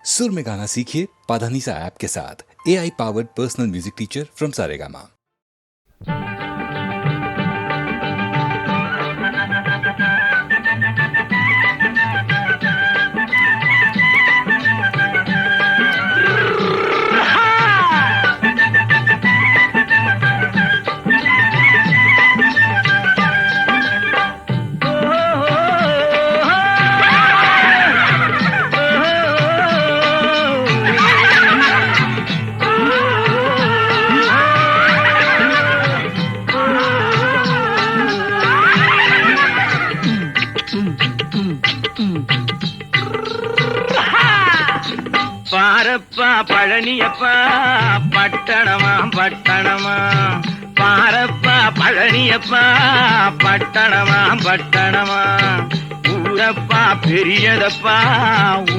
सुर में गाना सीखिए पाधानीसा ऐप के साथ। AI powered personal music teacher from Saregama. பாரப்பா பழனியப்பா பட்டணமா பட்டணமா, பாரப்பா பழனியப்பா பட்டணமா பட்டணமா, ஊரப்பா பெரியதப்பா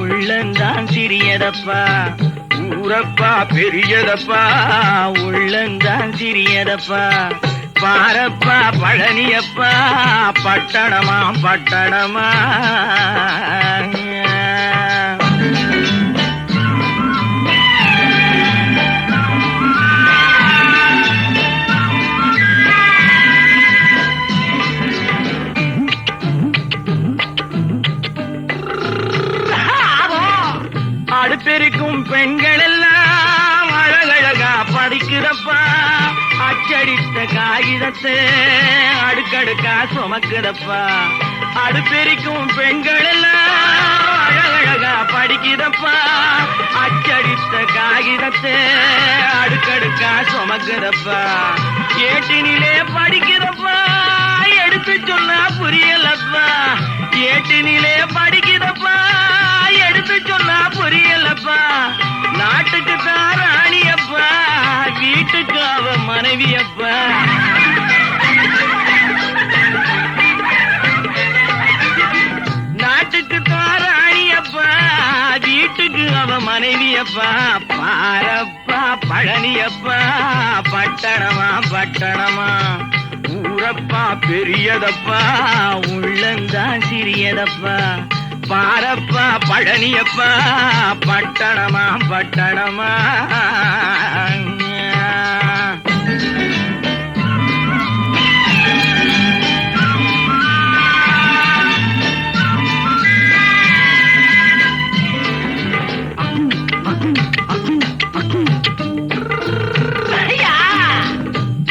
உள்ளந்தான் சிறியதப்பா, ஊரப்பா பெரியதப்பா உள்ளந்தான் சிறியதப்பா, பாரப்பா பழனியப்பா பட்டணமா பட்டணமா. அடுப்பெருக்கும் பெண்கள் எல்லாம் அழகழகா படிக்கிறப்பா, அச்சடித்த காகிதத்தை அடுக்கடுக்கா சுமக்குதப்பா, அடுப்பெருக்கும் பெண்கள் எல்லாம் அழகழகா படிக்கிறப்பா, அச்சடித்த காகிதத்தை அடுக்கடுக்கா சுமக்குதப்பா, ஏட்டினிலே படிக்கிறப்பா எடுத்து சொன்னா புரியலப்பா, ஏட்டினிலே படிக்கிறப்பா எடுத்து சொன்னா புரியலப்பா, நாட்டுக்கு தான் ராணியப்பா வீட்டுக்கு அவ மனைவியப்பா, நாட்டுக்கு தான் ராணியப்பா வீட்டுக்கு அவ மனைவியப்பா, பாரப்பா பழனியப்பா பட்டணமா பட்டணமா, ஊரப்பா பெரியதப்பா உள்ளந்தான் சிறியதப்பா, பாரப்பா பழனியப்பா பட்டணமா பட்டணமா.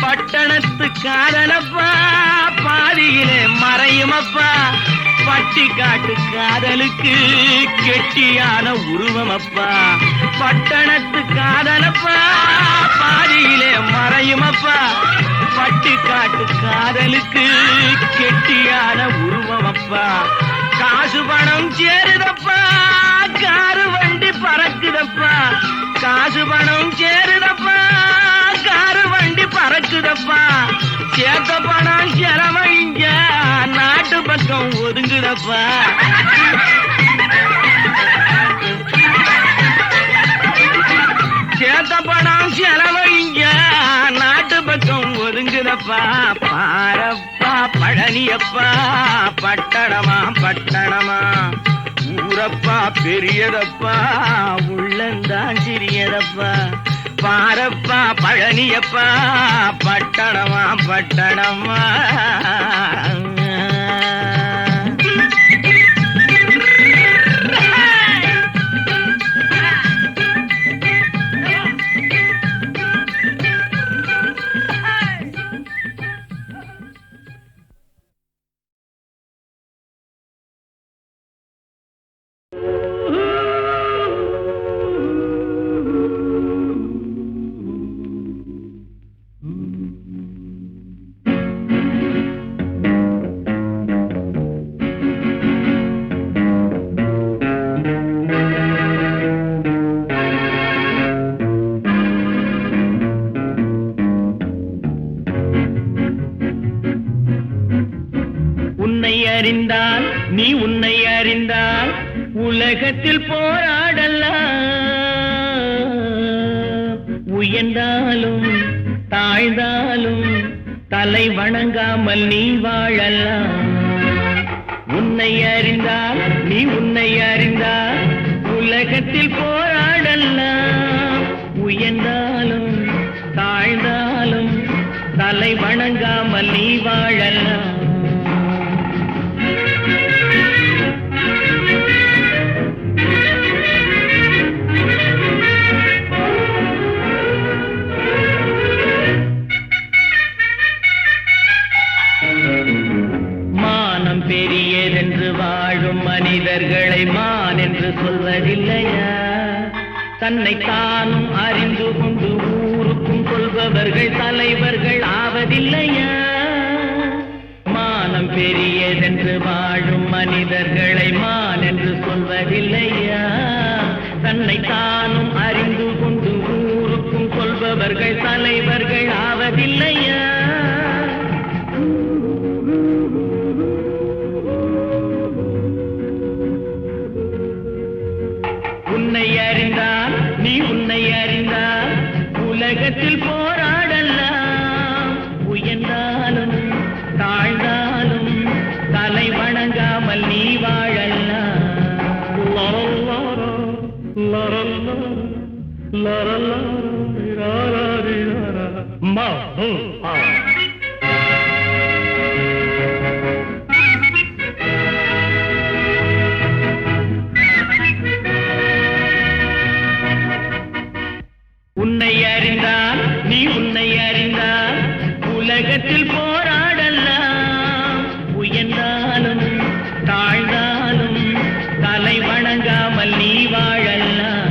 பட்டணத்து காதலப்பா பாதியிலே மறையுமப்பா, பட்டி காட்டு காதலுக்கு கெட்டியான உருவமப்பா, பட்டணத்து காதலப்பா பாதியிலே மறையுமப்பா, பட்டி காட்டு காதலுக்கு கெட்டியான உருவமப்பா, காசு பணம் சேருதப்பா காரு வண்டி பறக்குதப்பா, காசு பணம் சேருதப்பா காரு வண்டி பறக்குதப்பா, சேர்த்த பணம் செலவழிங்க நாட்டு பக்கம் ஒதுங்குதப்பா, சேர்த்த பணம் செலவழிங்க நாட்டு பக்கம் ஒதுங்குதப்பா, பாரப்பா பழனியப்பா பட்டணமா பட்டணமா, ஊரப்பா பெரியதப்பா உள்ளந்தான் சிறியதப்பா, பாரப்பா பழனியப்பா பட்டணமா பட்டணமா. அறிந்தால் நீ உன்னை அறிந்தால் உலகத்தில் போராடலாம், உயர்ந்தாலும் தாழ்ந்தாலும் தலை வணங்காமல் நீ வாழலாம். உன்னை அறிந்தால் நீ உன்னை அறிந்தால் உலகத்தில் போராடலாம், உயர்ந்தாலும் தாழ்ந்தாலும் தலை வணங்காமல் நீ வாழலாம். மானம் பெரியதென்று வாழும் மனிதர்களை மான் என்று சொல்வதில்லையா? தன்னை தானும் அறிந்து கொண்டு ஊருக்கும் சொல்பவர்கள் தலைவர்கள் ஆவதில்லையா? மானம் பெரியதென்று வாழும் மனிதர்களை மான் என்று சொல்வதில்லையா? தன்னை தானும் அறிந்து கொண்டு ஊருக்கும் சொல்பவர்கள் தலைவர்கள் ஆவதில்லையா? உன்னை அறிந்தால் நீ உன்னை அறிந்தால் உலகத்தில் போராடலாம், உயர்ந்தாலும் தாழ்ந்தாலும் தலை வணங்காமல் நீ வாழலாம். உன்னை அறிந்தால் நீ உன்னை அறிந்தால் உலகத்தில் போராடலாம், உயர்ந்தாலும் தாழ்ந்தாலும் தலை வணங்காமல் நீ வாழலாம்.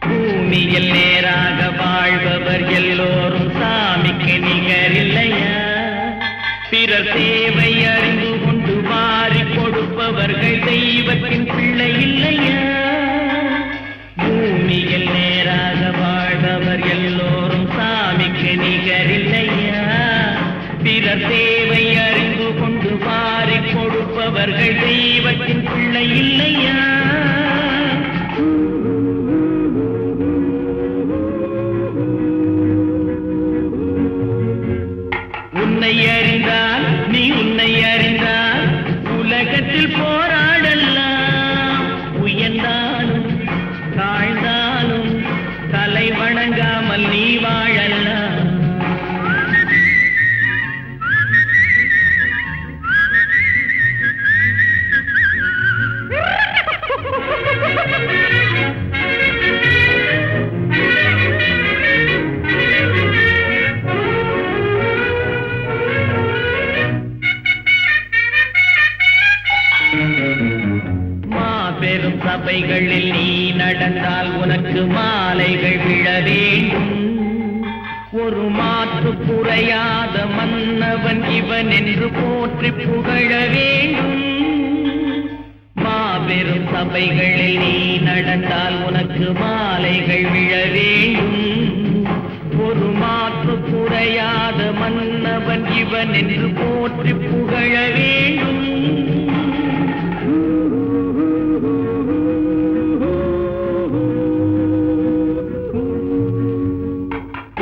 பூமியில் நேராக வாழ்பவர் எல்லோரும் சாமிக்கு நிகரில்லையா? பிறர் தேவை அறிந்து கொண்டு வாரி கொடுப்பவர்கள் தெய்வத்தின் பிள்ளை இல்லையா? பூமியில் நேராக வாழ்பவர் எல்லோரும் சாமிக்கு நிகரில்லையா? பிறர் தேவை அறிந்து கொண்டு வாரி கொடுப்பவர்கள் தெய்வத்தின் பிள்ளை இல்லையா? உன்னை அறிந்தால் நீ உன்னை அறிந்தால் உலகத்தில் போராடலாம், உயர்ந்தாலும் தாழ்ந்தாலும் தலை வணங்காமல் நீ வாழலாம். மாபெரும் சபைகளில் நீ நடந்தால் உனக்கு மாலைகள் விழ வேண்டும். ஒரு மாற்று குறையாத மன்னவன் இவன் என்று போற்றி புகழ வேண்டும். மாபெரும் சபைகளில் நீ நடந்தால் உனக்கு மாலைகள் விழ வேண்டும். ஒரு மாற்று குறையாத மன்னவன் இவன் என்று போற்றி புகழ வேண்டும்.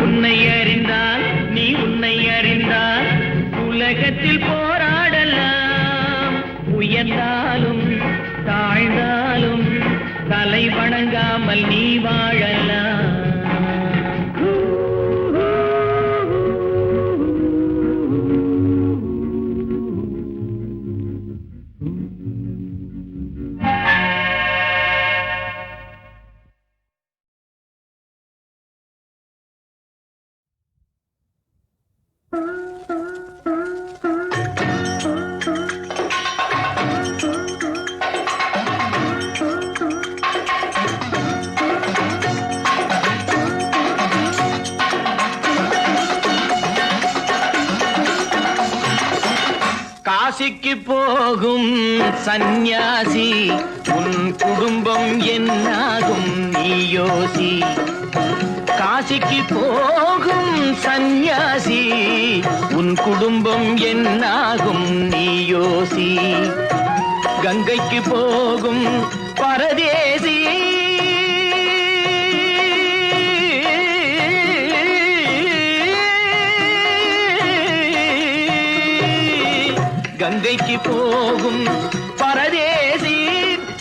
உன்னை அறிந்தால் நீ உன்னை அறிந்தால் உலகத்தில் போராடலாம், உயர்ந்தாலும் தாழ்ந்தாலும் தலை வணங்காமல் நீ வாழலாம். காசிக்கு போகும் சந்நியாசி உன் குடும்பம் என்னாகும் நீ யோசி. காசிக்கு போகும் சந்நியாசி உன் குடும்பம் என்னாகும் நீ யோசி. கங்கைக்கு போகும் பரதேசி கங்கைக்கு போகும் பரதேசி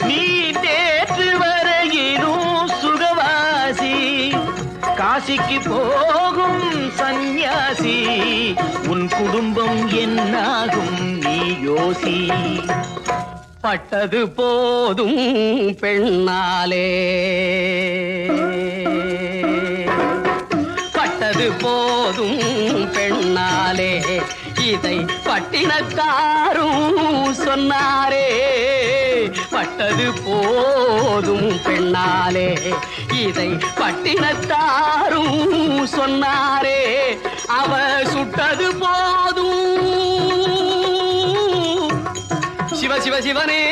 நீ நேற்று வரையிலும் சுகவாசி. காசிக்கு போகும் சந்நியாசி உன் குடும்பம் என்னாகும் நீ யோசி. பட்டது போதும் பெண்ணாலே, பட்டது போதும் பெண்ணாலே, இதை பட்டினக்காரும் சொன்னாரே. பட்டது போதும் பெண்ணாலே, இதை பட்டினத்தாரும் சொன்னாரே. அவ சுட்டது போதும் சிவ சிவ சிவனே,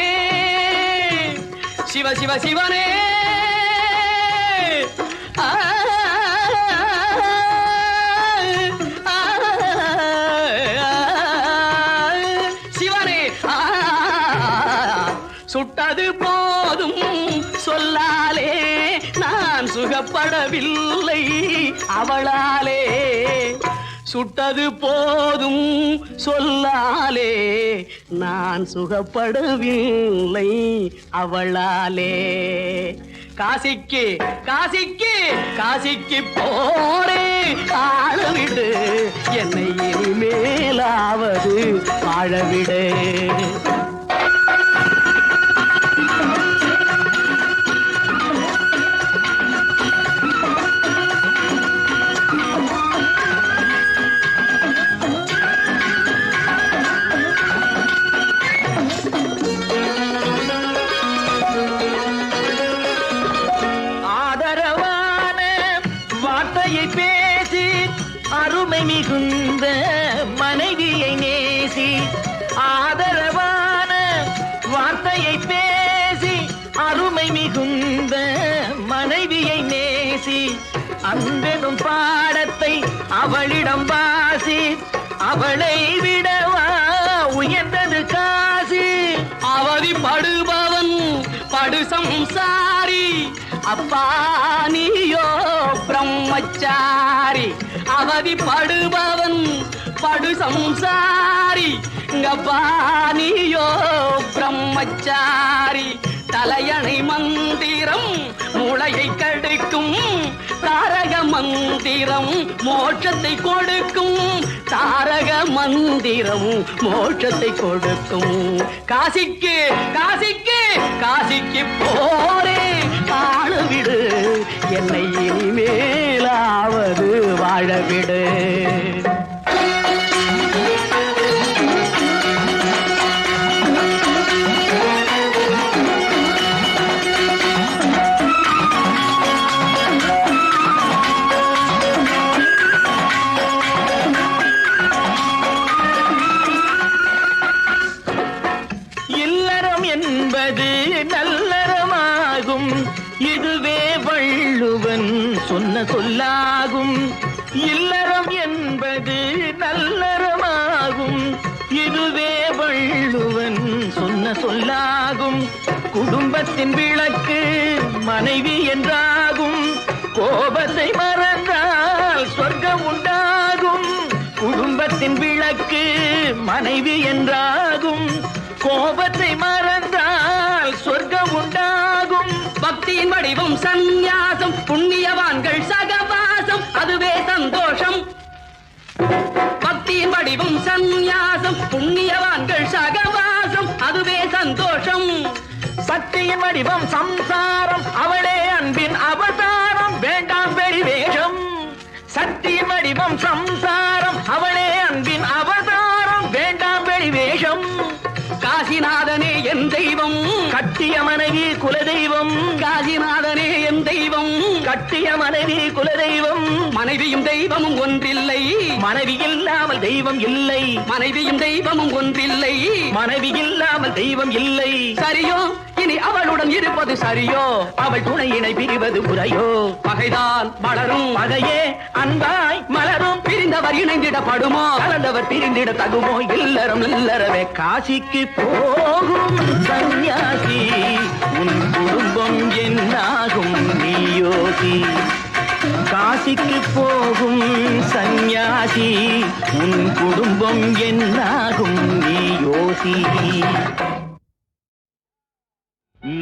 சிவ சிவ சிவனே. சிவனே சுட்டது போதும் சொல்லாலே, நான் சுகப்படவில்லை அவளாலே. சுட்டது போதும் சொல்லாலே, நான் சுகப்படவில்லை அவளாலே. காசிக்கு காசிக்கு காசிக்கு போரே ஆளவிடு, என்னை இனிமேலாவது வாழவிடு. பேசி அருமை மிகுந்த மனைவியை நேசி. ஆதரவான வார்த்தையை பேசி அருமை மிகுந்த மனைவியை நேசி. அன்பெனும் பாடத்தை அவளிடம் வாசி, அவளை விடவா உயர்ந்தது காசி. அவதிப்படுபவன் படு சம்சாரி, அப்பா நீயோ பிரம்மச்சாரி. அவதிப்படுபவன் படு சம்சாரி, அப்பா நீயோ பிரம்மச்சாரி. தலையணை மந்திரம் மூளையை கெடுக்கும், தாரக மந்திரம் மோட்சத்தை கொடுக்கும். தாரக மந்திரம் மோட்சத்தை கொடுக்கும். காசிக்கு காசிக்கு காசிக்கு போரே ஆளவிடு, என்னை இனிமேலாவது வாழவிடு. என்பது நல்லறமாகும், இதுவே வள்ளுவன் சொன்ன சொல்லாகும். இல்லறம் என்பது நல்லறமாகும், இதுவே வள்ளுவன் சொன்ன சொல்லாகும். குடும்பத்தின் விளக்கு மனைவி என்றாகும், கோபத்தை மறந்தால் சொர்க்கம் உண்டாகும். குடும்பத்தின் விளக்கு மனைவி என்றாகும், கோபத்தை மறந்தால் சொர்க்கம் உண்டாகும். பக்தியின் வடிவம் சந்நியாசம், புண்ணியவான்கள் சகவாசம், அதுவே சந்தோஷம். பக்தியின் வடிவம் சந்நியாசம், புண்ணியவான்கள் சகவாசம், அதுவே சந்தோஷம். சக்தியின் வடிவம் சம்சாரம், அவளே அன்பின் அவதாரம், வேண்டாம் வெளிவேஷம். சக்தியின் வடிவம் சம்சாரம், அவளே அன்பின் அவதாரம், வேண்டாம் வெளிவேஷம். காசிநாதனே என் தெய்வம், கட்டிய மனைவி குலதெய்வம். காசிநாதனே என் தெய்வம், கட்டிய மனைவி குலதெய்வம். மனைவியும் தெய்வமும் ஒன்றில்லை, மனைவி இல்லாமல் தெய்வம் இல்லை. மனைவியும் தெய்வமும் ஒன்றில்லை, மனைவி இல்லாமல் தெய்வம் இல்லை. சரியோ இனி இனி அவளுடன் இருப்பது சரியோ? அவள் துணையினை பிரிவது முறையோ? பகைதான் வளரும், பகையே அன்பாய் மலரும். பிரிந்தவர் இணைந்திடப்படுமோ? கலந்தவர் பிரிந்திட தகுமோ? இல்லறம் இல்லறவே காசிக்கு போகும் சந்நியாசி, உன் குடும்பம் என்னாகும் நீ யோசி. காசிக்கு போகும் சந்நியாசி, உன் குடும்பம் என்னாகும் நீ யோசி.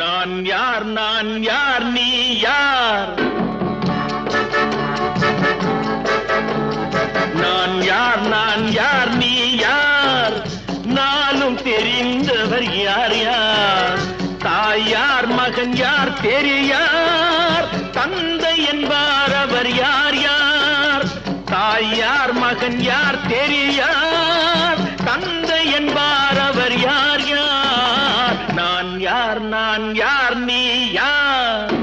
நான் யார் நான் யார் நீ யார்? நான் யார் நான் யார் நீ யார்? நானும் தெரிந்தவர் யார் யார்? தாய் யார் மகன் யார் தெரியார்? தந்தை என்பார் அவர் யார் யார்? தாய் யார் மகன் யார் தெரியார்? தந்தை என்பார் அவர் யார் யார்? நான் யார் நான் யார் நீ யார்?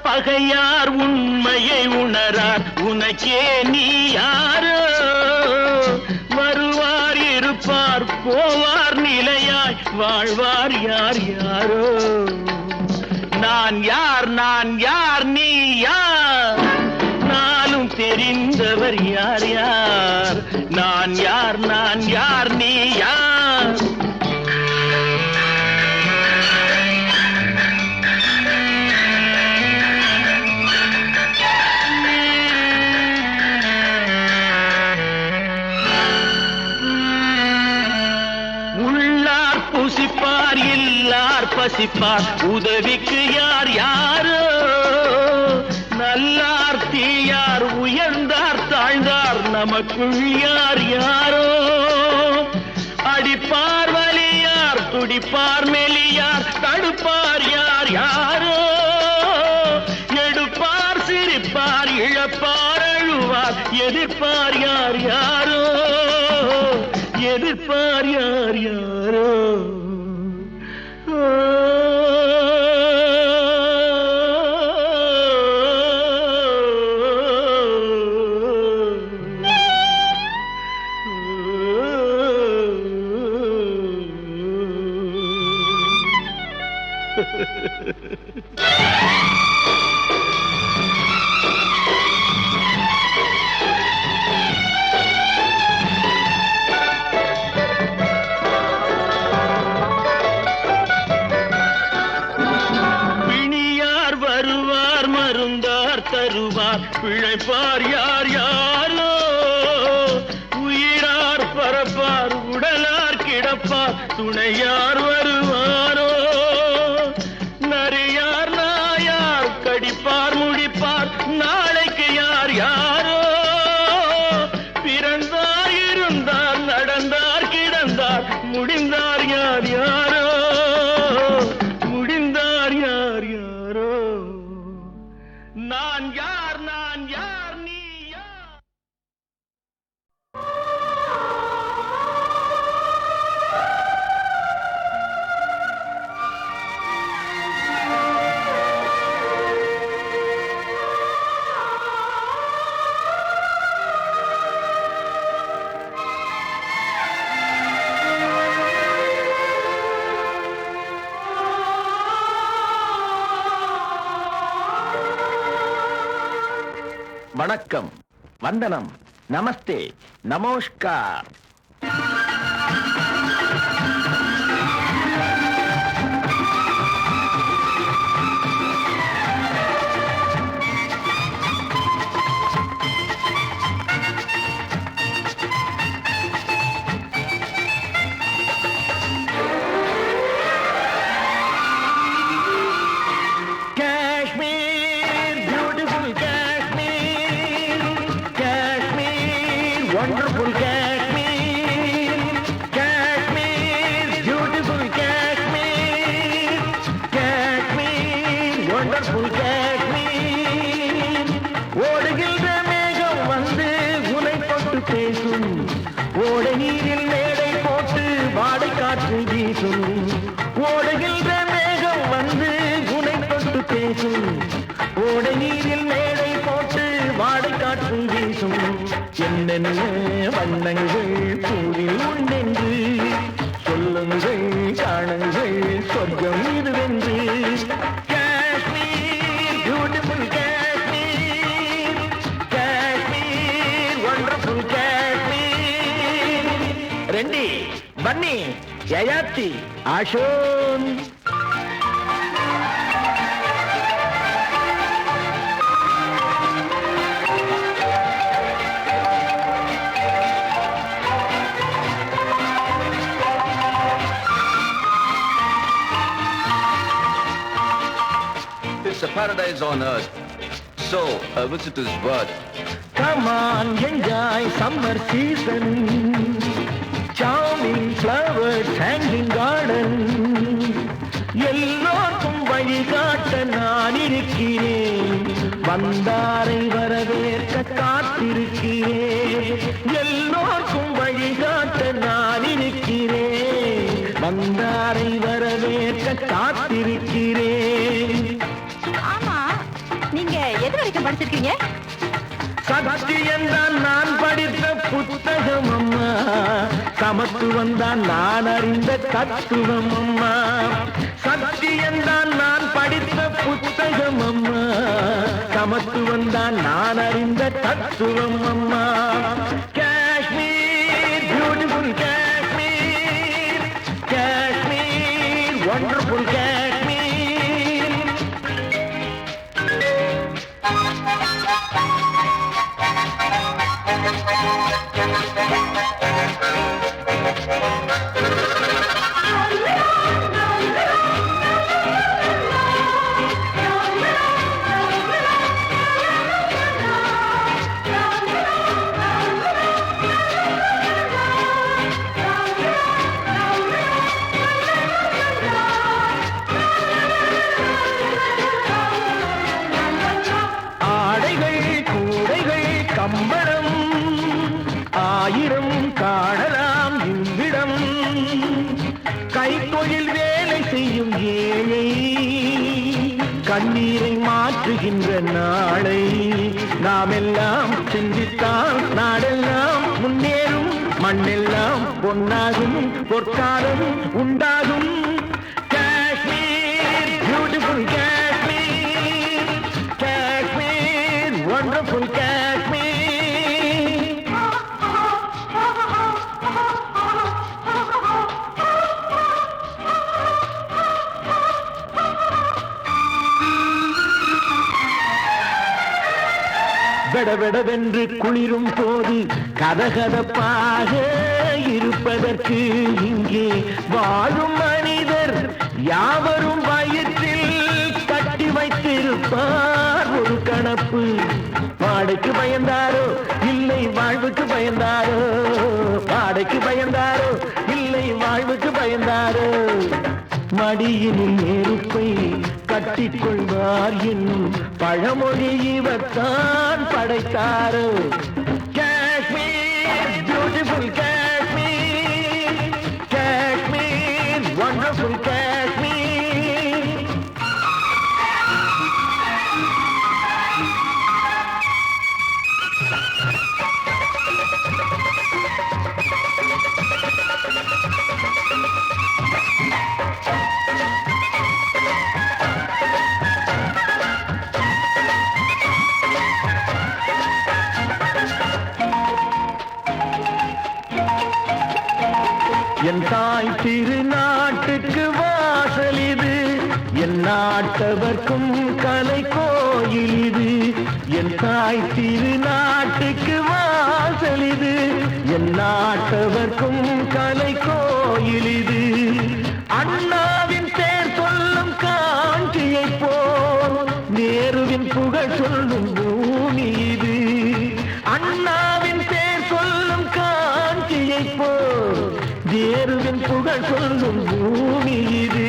பகையார் உண்மையை உணரார், உனக்கே நீ யாரோ? வருவார் இருப்பார் போவார் நிலையாய் வாழ்வார் யார் யாரோ? நான் யார் நான் யார் நீ யார்? நானும் தெரிந்தவர் யார் யார்? நான் யார் நான் யார் நீ யார்? புசிப்பார் இல்லார் பசிப்பார், உதவிக்கு யார் யாரோ? நல்லார் தீயார் உயர்ந்தார் தாழ்ந்தார், நமக்குள் யார் யாரோ? அடிப்பார் வலியார் துடிப்பார் மெலியார், தடுப்பார் யார் யாரோ? எடுப்பார் சிரிப்பார் இழப்பார் அழுவார், எதிர்ப்பார் யார் யாரோ? எதிர்ப்பார் யார் யாரோ? தருவார் பிழைப்பார் யார் யாரோ? உயிரார் பரப்பார் உடலார் கிடப்பார், துணையார் வருவாரோ? நரியார் நாயார் கடிப்பார் முடிப்பார், நாளைக்கு யார் யாரோ? பிறந்தார் இருந்தார் நடந்தார் கிடந்தார், முடிந்தார் யார் யாரோ? முடிந்தார் யார் யாரோ? நான் யார் நான் யார் நீ யார்? வணக்கம், வந்தனம், நமஸ்தே, நமஸ்கார். Wonderful Kashmir, காற்று வீசும் ஓடுகின்ற மேகம் வந்து உனை தொட்டு பேசும் ஓடை நீரில் மேடை போட்டு வாடை காற்று வீசும் என்னென்ன வண்ணங்கள் பூவில் உண்டென்று சொல்லுங்கள் காணுங்கள் சொர்க்கம் இதுவென்று காஷ்மீர் பியூட்டிஃபுல் காஷ்மீர் காஷ்மீர் வண்டர்ஃபுல் காஷ்மீர் ரெண்டி பன்னி ஜயாத்தி ஆஷோன் It's a paradise on earth. So, a visitor's birth. Come on, enjoy summer season. Charming flowers hanging garden. எல்லோருக்கும் வழிகாட்ட நான் இருக்கிறேன் வந்தாரை வரவேற்க காத்திருக்கிறேன் எல்லோருக்கும் வழிகாட்ட நான் இருக்கிறேன் வந்தாரை வரவேற்க காத்திருக்கிறேன் ஆமா நீங்க எது வரைக்கும் படிச்சிருக்கீங்க சத்தியம்தான் நான் படித்த புத்தகம் அம்மா சமத்துவம் தான் நான் அறிந்த தத்துவம் அம்மா சத்தியம்தான் நான் படித்த புத்தகம் அம்மா சமத்துவம் தான் நான் அறிந்த தத்துவம் அம்மா காஷ்மீர் பியூட்டிஃபுல் காஷ்மீர் காஷ்மீர் வண்டர்ஃபுல் காஷ்மீர் ஆடைகள் கூடைகள் கம்பளம் ஆயிரம் காணலாம் இவ்விடம் கைத்தொழில் வேலை செய்யும் ஏழை கண்ணீரை மாற்றுகின்ற நாளை நாம் எல்லாம் சிந்தித்தால் நாடெல்லாம் முன்னேறும் மண்ணெல்லாம் பொன்னாகும் பொற்காலம் உண்டாகும் காஷ்மீர் பியூட்டிஃபுல் காஷ்மீர் காஷ்மீர் வண்டர்ஃபுல் காஷ்மீர் வெடவெடவென்று குளிரும் போது கதகதப்பாக இருப்பதற்கு இங்கே வாழும் மனிதர் யாவரும் வயிற்றில் கட்டி வைத்திருப்பார் ஒரு கணப்பு வாடைக்கு பயந்தாரோ இல்லை வாழ்வுக்கு பயந்தாரோ வாடைக்கு பயந்தாரோ இல்லை வாழ்வுக்கு பயந்தாரோ மடியினில் நெருப்பை கட்டிக்கொள்வார் என்னும் பழமொழி இவர்தான் படைத்தாரோ காஷ்மீர் பியூட்டிஃபுல் காஷ்மீர் காஷ்மீர் வண்டர்ஃபுல் காஷ்மீர் என் தாய் திருநாட்டுக்கு வாசல் இது என் நாட்டவர்க்கும் கலை கோயில் இது என் தாய் திருநாட்டுக்கு வாசல் இது என் நாட்டவர்க்கும் கலை கோயில் இது அண்ணாவின் பேர் சொல்லும் காஞ்சியை போல் நேருவின் புகழ் சொல்லும் பூமி இது அண்ணாவின் பேர் சொல்லும் காஞ்சியை போல் நேருவின் புகழ் சொல்லும் பூமி இது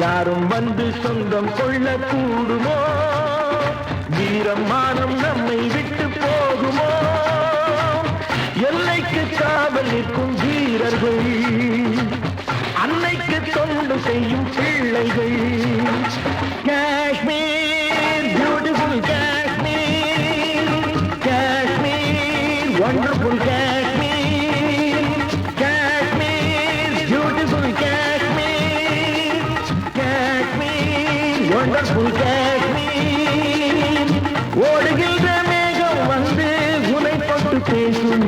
யாரும் வந்து சொந்தம் கொள்ள கூடுமோ வீரம் மானம் நம்மை விட்டு போகுமோ எல்லைக்கு காவல் நிற்கும் வீரர்கள் வண்டர்ஃபுல் காஷ்மீர் ஓடுகின்ற மேகம் வந்து உனை தொட்டு பேசும்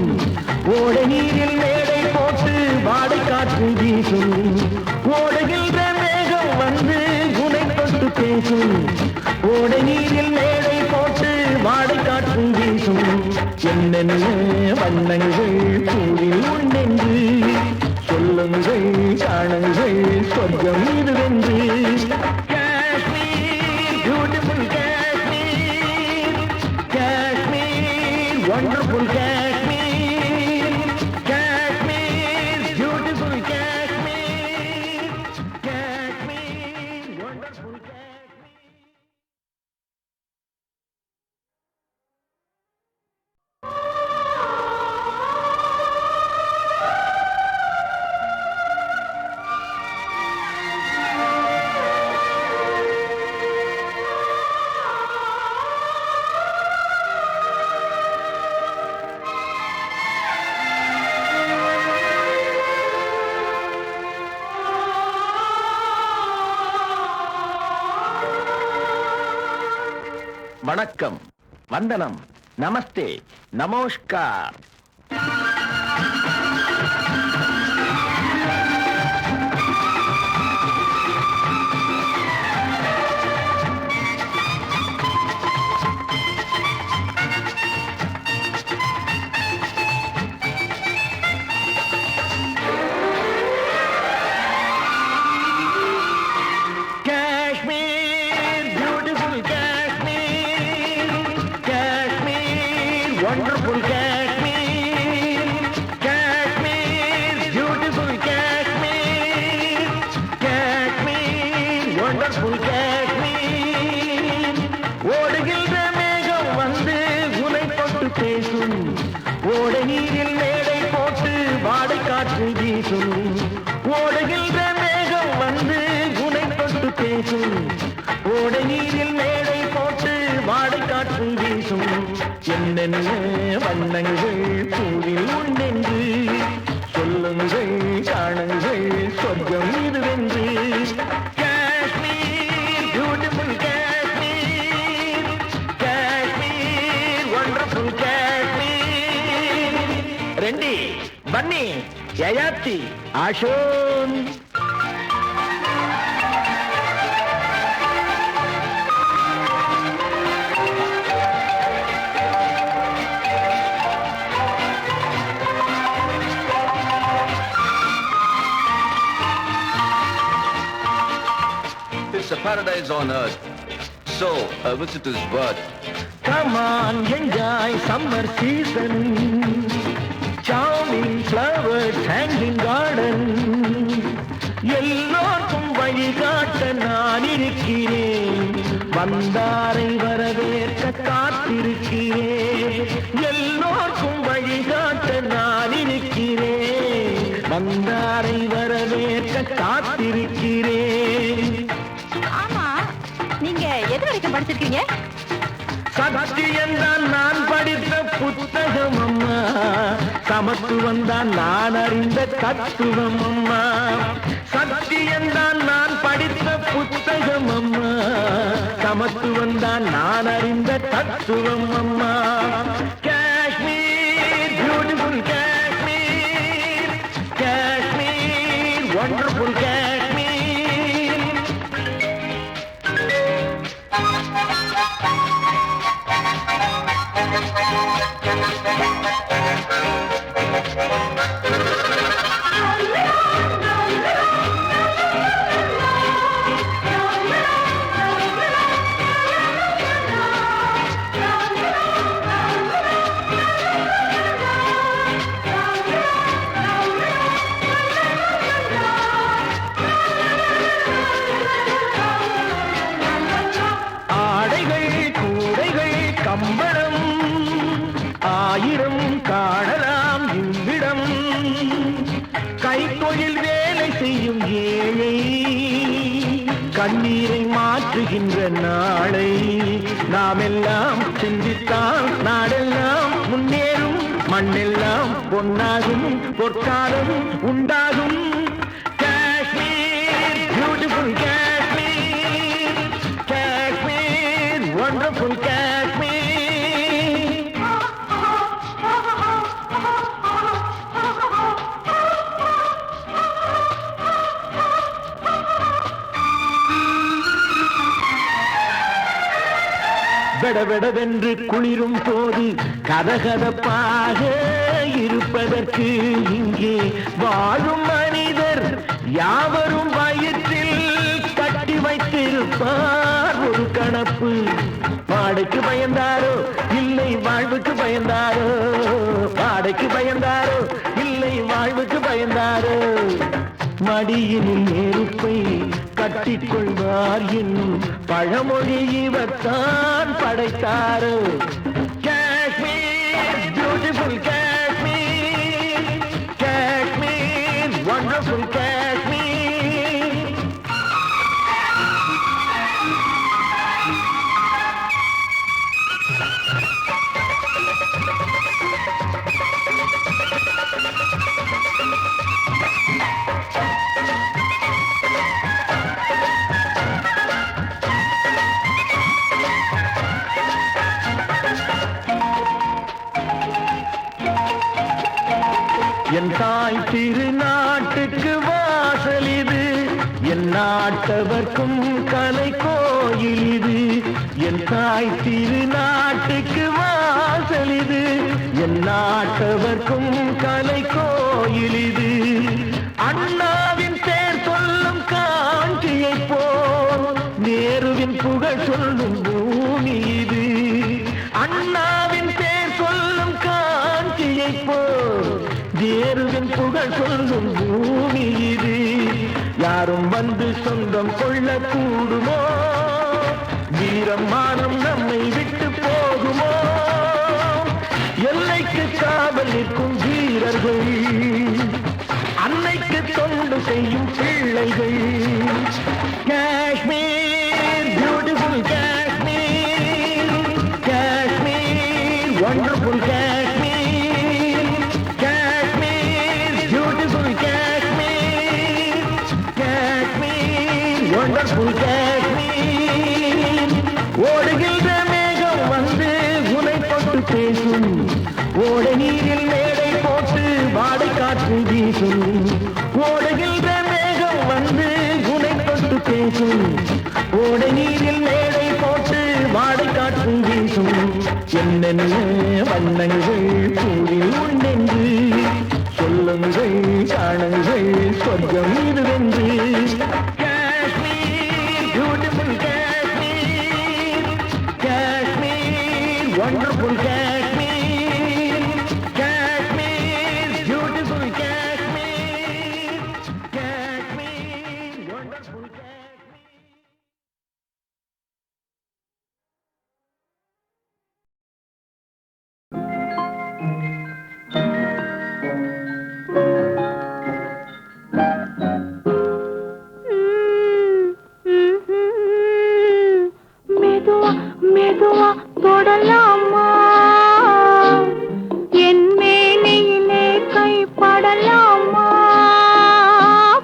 ஓடை நீரில் மேடை போட்டு வாடை காற்று வீசும் ஓடுகின்ற மேகம் வந்து உனை தொட்டு பேசும் ஓடை நீரில் மேடை போட்டு வாடை காற்று வீசும் என்னென்ன வண்ணங்கள் பூவில் உண்டென்று சொல்லுங்கள் காணுங்கள் சொர்க்கம் இதுவென்று Kashmir beautiful Kashmir Kashmir wonderful Kashmir Kashmir beautiful Kashmir Kashmir wonderful Kashmir. வணக்கம், வந்தனம், நமஸ்தே, நமஸ்கார். Kashmir beautiful Kashmir Kashmir wonderful Kashmir Kashmir beautiful Kashmir Kashmir wonderful Kashmir ஓடுகின்ற மேகம் வந்து உனை தொட்டு பேசும் ஓடை நீரில் மேடை போட்டு வாடை காற்று வீசும் ஓடுகின்ற மேகம் வந்து உனை தொட்டு பேசும் ஓடை நீரில் மேடை போட்டு வாடை காற்று வீசும் என்னென்ன வண்ணங்கள் பூவில் உண்டென்று சொல்லுங்கள் காணுங்கள் சொர்க்கம் இதுவென்று காஷ்மீர் பியூட்டிஃபுல் காஷ்மீர் காஷ்மீர் வண்டர்ஃபுல் காஷ்மீர். ரெண்டி பன்னி ஜயாத்தி ஆஷோன். It's a paradise on earth. So, a visitor's birth. Come on, enjoy summer season. Charming flowers, hanging garden. எல்லோருக்கும் வழிகாட்ட நான் இருக்கிறேன், வந்தாரை வரவேற்க காத்திருக்கிறேன். எல்லோருக்கும் வழிகாட்ட நான் இருக்கிறேன், வந்தாரை வரவேற்க காத்திருக்கிறேன். ஆமா, நீங்க எது வரைக்கும் படிச்சிருக்கீங்க? சத்தியம்தான் நான் படித்த புத்தகம் அம்மா, சமத்துவம் தான் நான் அறிந்த தத்துவம் அம்மா. சத்தியம்தான் நான் படித்த புத்தகம் அம்மா, சமத்துவம் தான் நான் அறிந்த தத்துவம் அம்மா. Kashmir beautiful Kashmir Kashmir wonderful Kashmir. ஆடைகள் கூடைகள் கம்பளம் ஆயிரம் காணலாம் இவ்விடம். கைத்தொழில் வேலை செய்யும் ஏழை கண்ணீரை மாற்றுகின்ற நாளை நாம் எல்லாம் சிந்தித்தால் நாடெல்லாம் முன்னேறும், மண்ணெல்லாம் பொன்னாகும், பொற்காலம் உண்டாகும். காஷ்மீர் பியூட்டிஃபுல் காஷ்மீர் வெடவெடவென்று குளிரும் போது கதகதப்பாக இருப்பதற்கு இங்கே வாழும் மனிதர் யாவரும் வயிற்றில் கட்டி வைத்திருப்பார் ஒரு கணப்பு. வாடைக்கு பயந்தாரோ இல்லை வாழ்வுக்கு பயந்தாரோ, வாடைக்கு பயந்தாரோ இல்லை வாழ்வுக்கு பயந்தாரோ. மடியினில் நெருப்பை கட்டிக்கொள்வார் என்னும் பழமொழி இவர்தான் படைத்தாரோ. Kashmir beautiful Kashmir, Kashmir wonderful Kashmir. என் தாய் திருநாட்டுக்கு வாசல் இது, என் நாட்டவர்க்கும் கலை கோயில் இது. என் தாய் திருநாட்டுக்கு வாசல் இது, என் நாட்டவர்க்கும் கலை கோயில் இது. அண்ணாவின் பேர் சொல்லும் காஞ்சியை போல் நேருவின் புகழ் சொல்லும் பூமி இது. அண்ணாவின் பேர் சொல்லும் காஞ்சியை போல் நேருவின் புகழ் சொல்லும் பூமி இது. யாரும் வந்து சொந்தம் கொள்ள கூடுமோ, வீரம் மானம் நம்மை விட்டு போகுமோ. எல்லைக்கு காவல் நிற்கும் வீரர்கள், அன்னைக்கு தொண்டு செய்யும் பிள்ளைகள். Kashmir beautiful Kashmir, Kashmir wonderful Kashmir, Kashmir beautiful Kashmir, Kashmir wonderful Kashmir. ஓடுகின்ற மேகம் வந்து உனை தொட்டு பேசும், ஓடை நீரில் மேடை போட்டு வாடை காற்று வீசும். ஓடுகின்ற மேகம் வந்து உனை தொட்டு பேசும், ஓடை நீரில் மேடை போட்டு வாடை காற்று வீசும். என்னென்ன வண்ணங்கள் கூறில் உண்டென்று சொல்லுங்கள், காணுங்கள் சொர்க்கம் இதுவென்று. Kashmir beautiful Kashmir, Kashmir wonderful Kashmir, Kashmir beautiful Kashmir, Kashmir wonderful Kashmir. மெதுவா மெதுவா தொடலாமா, என் மேனியிலே கை படலாமா,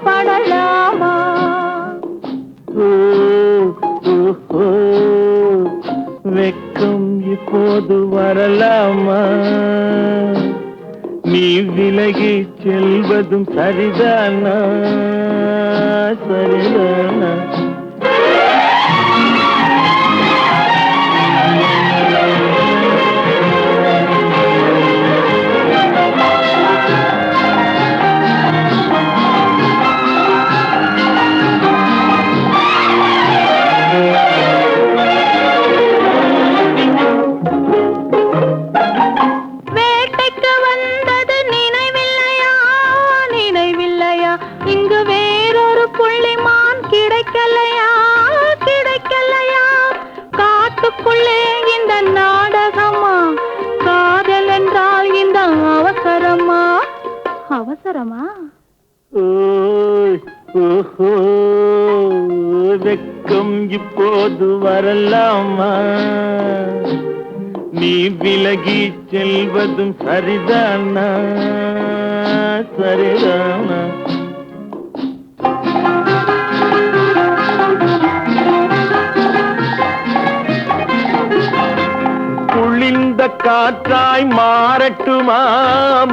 படலாமா. வெக்கம் இப்போது வரலாமா, நீ விலகி செல்வதும் சரிதானா, சரிதானா. வேட்டைக்கு வந்தது நினைவில்லையா, நினைவில்லையா, இங்கு வேறொரு புள்ளிமான் கிடைக்கலையா, கிடைக்கலையா. காட்டுக்குள்ளே இந்த நாடகமா, காதல் என்றால் இந்த அவசரமா, அவசரமா. ஓய், ஓஹோ, வெக்கம் இப்போது வரலாமா, நீ விலகி செல்வதும் சரிதானா, சரிதானா. குளிர்ந்த காற்றாய் மாறட்டுமா,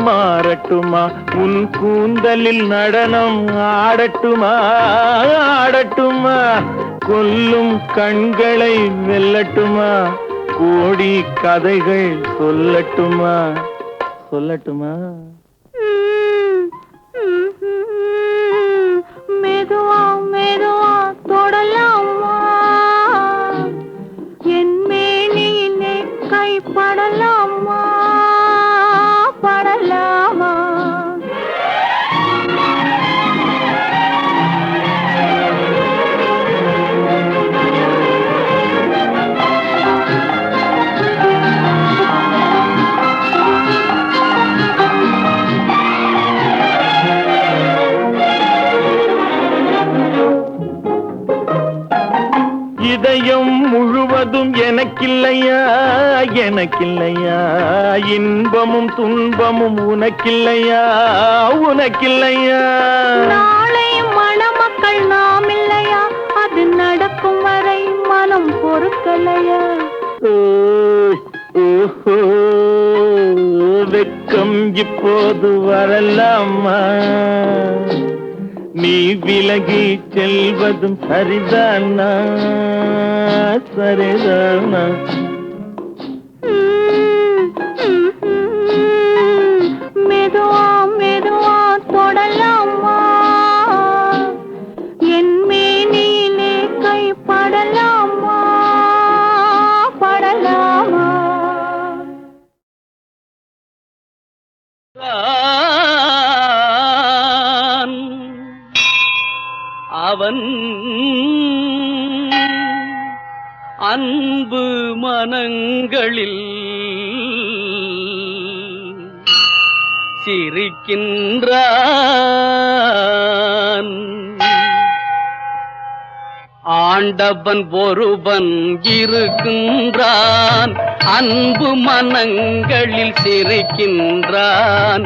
மாறட்டுமா, உன் கூந்தலில் நடனம் ஆடட்டுமா, ஆடட்டுமா. கொல்லும் கண்களை வெல்லட்டுமா, கோடி கதைகள் சொல்லட்டுமா சொல்லட்டுமா மெதுவா மெதுவா தொடலாமா என் மேனியிலே கைப்படலாமா படலாமா இதயம் முழுவதும் எனக்கில்லையா எனக்கில்லையா இன்பமும் துன்பமும் உனக்கில்லையா உனக்கில்லையா நாளை மணமக்கள் நாம் இல்லையா அது நடக்கும் வரை மனம் பொறுக்கலையா ஓஹோ வெக்கம் இப்போது வரலாமா நீ விலகி செல்வதும் சரிதானா சரிதானா மெதுவா மெதுவா தொடலாமா என் மேனியிலே கைப்படலாமா படலாமா அவன் அன்பு மனங்களில் சிரிக்கின்றான் ஆண்டவன் ஒருவன் இருக்கின்றான் அன்பு மனங்களில் சிரிக்கின்றான்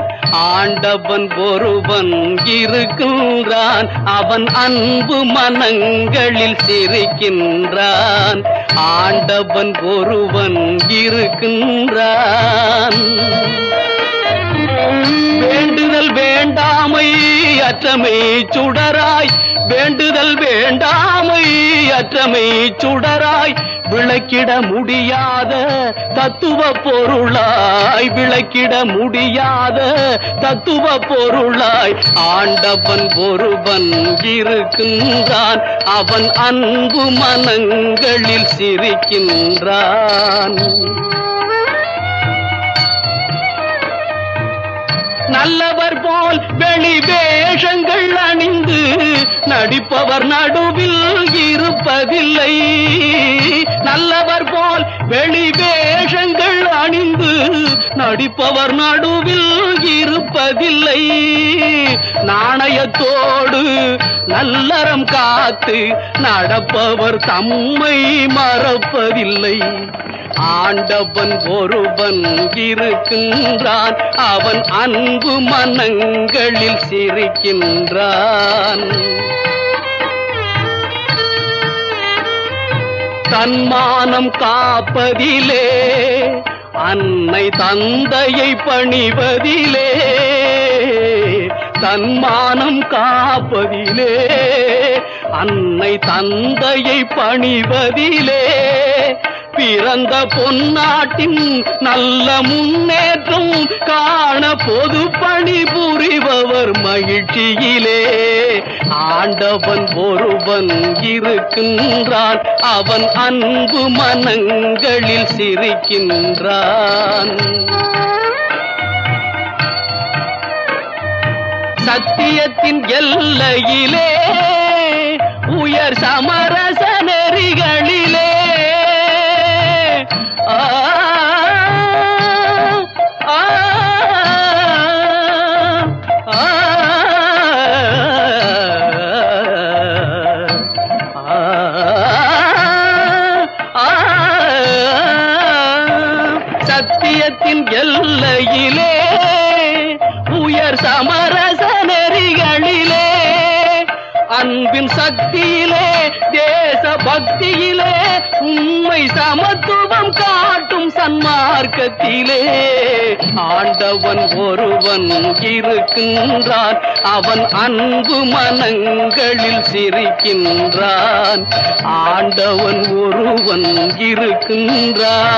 ஆண்டவன் ஒருவன் இருக்கின்றான் அவன் அன்பு மனங்களில் சிரிக்கின்றான் ஆண்டவன் ஒருவன் இருக்கின்றான் வேண்டுதல் வேண்டாமை அற்றமை சுடராய் வேண்டுதல் வேண்டாமை அற்றமை சுடராய் விளக்கிட முடியாத தத்துவ பொருளாய் விளக்கிட முடியாத தத்துவ பொருளாய் ஆண்டவன் ஒருவன் இருக்கின்றான் அவன் அன்பு மனங்களில் சிரிக்கின்றான் நல்லவர் போல் வெளி வேஷங்கள் அணிந்து நடிப்பவர் நடுவில் இருப்பதில்லை நல்லவர் போல் வெளி வேஷங்கள் அணிந்து நடிப்பவர் நடுவில் இருப்பதில்லை நாணயத்தோடு நல்லறம் காத்து நடப்பவர் தம்மை மறப்பதில்லை ஆண்டவன் ஒருவன் இருக்கின்றான் அவன் அன்பு மனங்களில் சிரிக்கின்றான் தன்மானம் காப்பதிலே அன்னை தந்தையை பணிவதிலே தன்மானம் காப்பதிலே அன்னை தந்தையை பணிவதிலே பிறந்த பொன்னாட்டின் நல்ல முன்னேற்றம் காண பொது பணி புரிபவர் மகிழ்ச்சியிலே ஆண்டவன் ஒருவன் இருக்கின்றான் அவன் அன்பு மனங்களில் சிரிக்கின்றான் சத்தியத்தின் எல்லையிலே உயர் சமரச நெறிகளிலே சத்தியத்தின் எல்லையிலே உயர் சமரச நெறிகளிலே அன்பின் சக்தியிலே தேச பக்தியிலே உண்மை சமத்துவம் காட்டும் சன்மார்க்கத்திலே ஆண்டவன் ஒருவன் இருக்கின்றான், அவன் அன்பு மனங்களில் சிரிக்கின்றான். ஆண்டவன் ஒருவன் இருக்கின்றான்.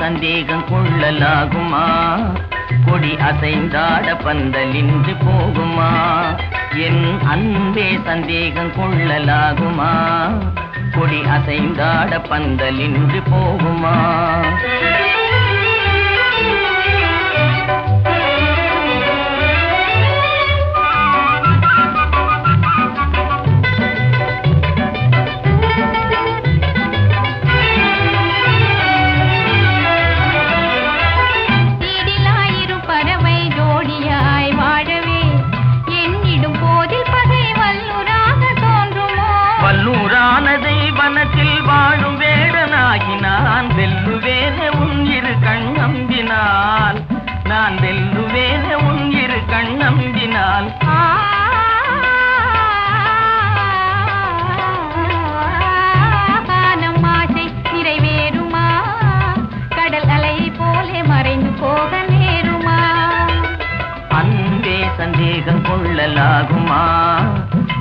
சந்தேகம் கொள்ளலாகுமா? கொடி அசைந்தாட பந்தலின்று போகுமா? என் அன்பே சந்தேகம் கொள்ளலாகுமா? கொடி அசைந்தாட பந்தலின்று போகுமா? வனத்தில் வாழும் வேடனாகி நான் வெல்லுவேனே உன் இரு கண் நம்பினால், நான் வெல்லுவேனே உன் இரு கண் நம்பினால். நம் ஆசை நிறைவேறுமா? கடல் அலை போலே மறைந்து போக நேருமா? அன்பே சந்தேகம் கொள்ளலாகுமா?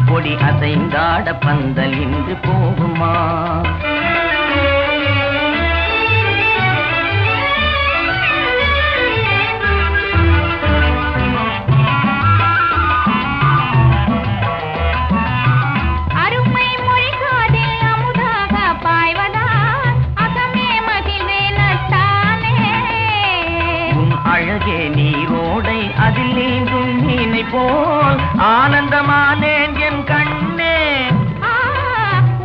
கொடி அசைந்தாட பந்தல் இன்று போகுமா? அருமை மொழி காதில் அமுதாக பாய்வதால் அகமே மகிழ்வே நட்டானே. உன் அழகே நீரோடை அதில் நீந்தும் மீனை போல் ஆனந்தமானேன் என் கண்ணே.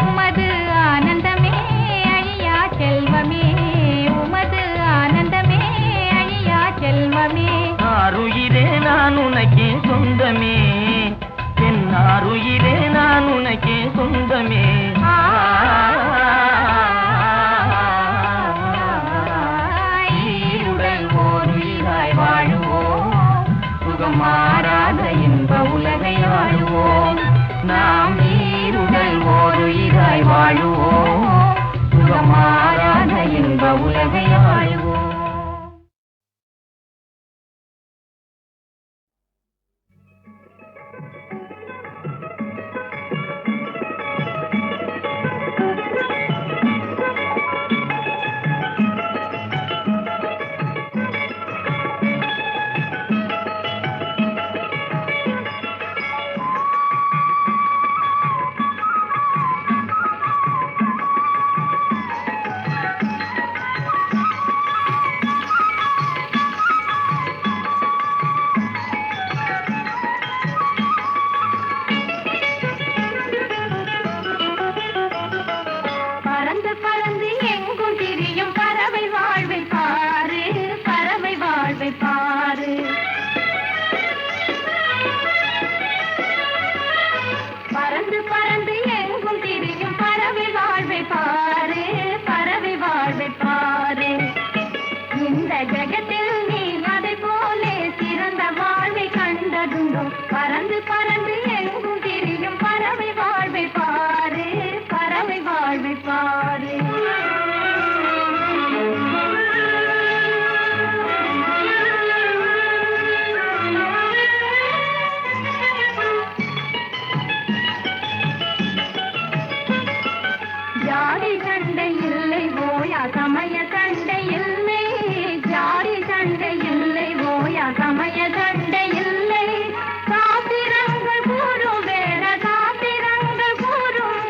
உமது ஆனந்தமே அழியா செல்வமே, உமது ஆனந்தமே அழியா செல்வமே. ஆருயிரே நான் உனக்கே சொந்தமே, என் ஆருயிரே நான் உனக்கே சொந்தமே. ஈருடல் ஓருயிராய் வாழுவோம், சுகமாறாத இன்ப உலகை ஆளுவோம். நாம் ஈருடல் ஓருயிராய் வாழுவோம், சுகமாறாத இன்ப உலகை ஆளுவோம். பறந்து பறந்து எங்கும் திரியும் பறவை வாழ்வை பாரு, பறவை வாழ்வை பாரு. ஜாதி சண்டை இல்லை ஓயா சமய சண்டை இல்லை, ஜாதி சமய சண்டை இல்லை, சாத்திரங்கள் கூறும் வேற சாத்திரங்கள் கூறும்,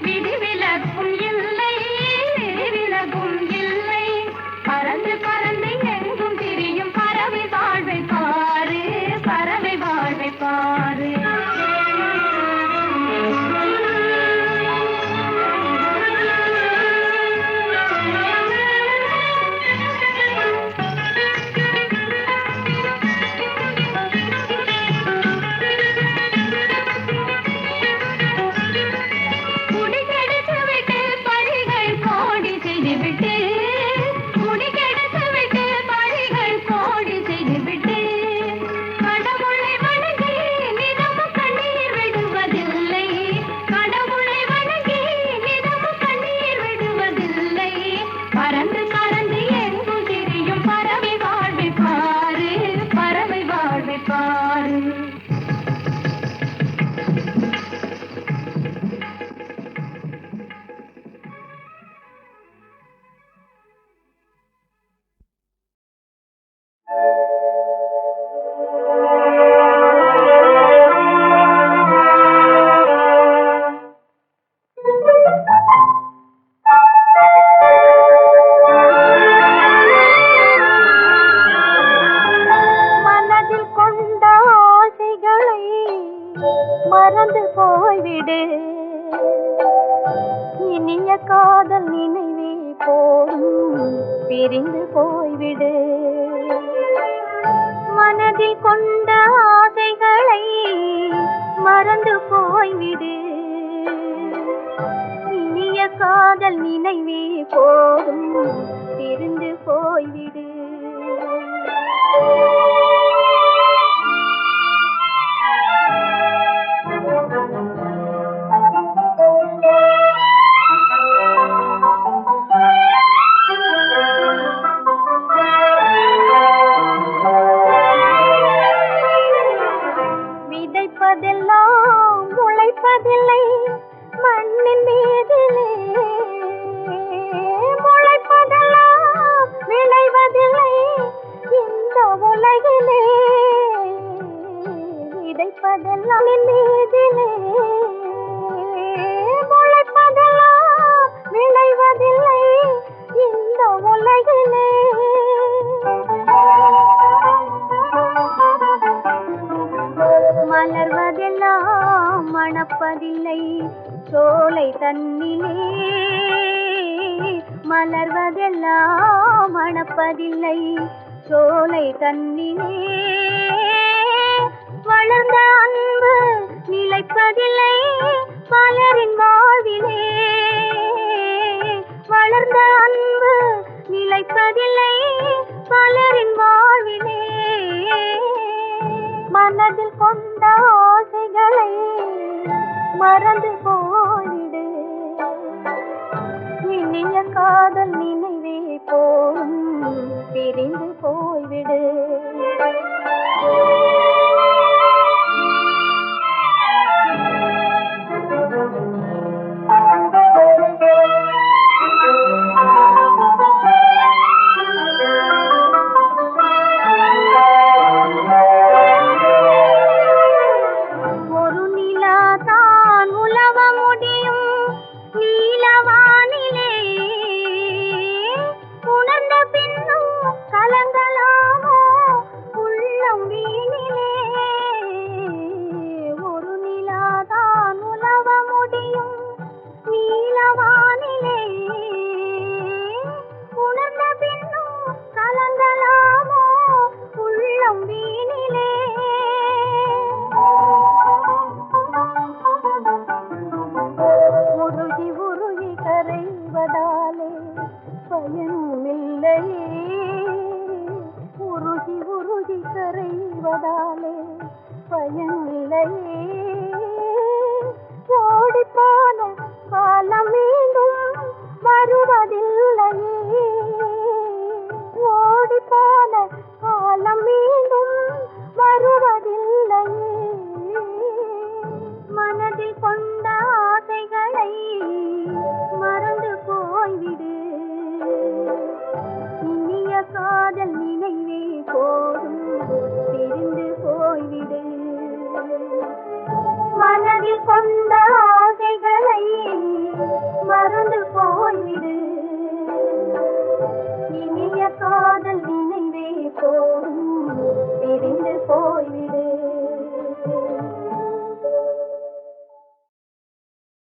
விதிவிலக்கும் இல்லை விதிவிலக்கும் இல்லை. பறந்து பறந்து எங்கும் திரியும் பறவை வாழ்வை பாரு, பறவை வாழ்வை பாரு. மறந்து போய்விடு, இனிய காதல் நினைவே போதும் பிரிந்து போய்விடு. மனதில் கொண்ட ஆசைகளை மறந்து போய்விடு, இனிய காதல் நினைவே போதும் பிரிந்து போய்விடு. விதைப்பதெல்லாம் முளைப்பதில்லை மண்ணின் மீதிலே, முளைப்பதெல்லாம் விளைவதில்லை இந்த உலகிலே. விதைப்பதெல்லாம் மீதிலே, முளைப்பதெல்லாம் விளைவதில்லை இந்த உலகிலே. மலர்வதெல்லாம் மணப்பதில்லை சோலை தன்னிலே, மலர்வதெல்லாம் மணப்பதில்லை சோலை தன்னிலே. வளர்ந்த அன்பு நிலைப்பதில்லை பலரின் வாழ்விலே, வளர்ந்த அன்பு நிலைப்பதில்லை பலரின் வாழ்விலே. மனதில் கொண்ட ஆசைகளை மறந்து போய்விடு, இனிய காதல் நினைவே போதும் பிரிந்து போய்விடு. காதல் நினைவே போதும் மனதில் கொண்ட ஆசைகளை மறந்து போய்விடு.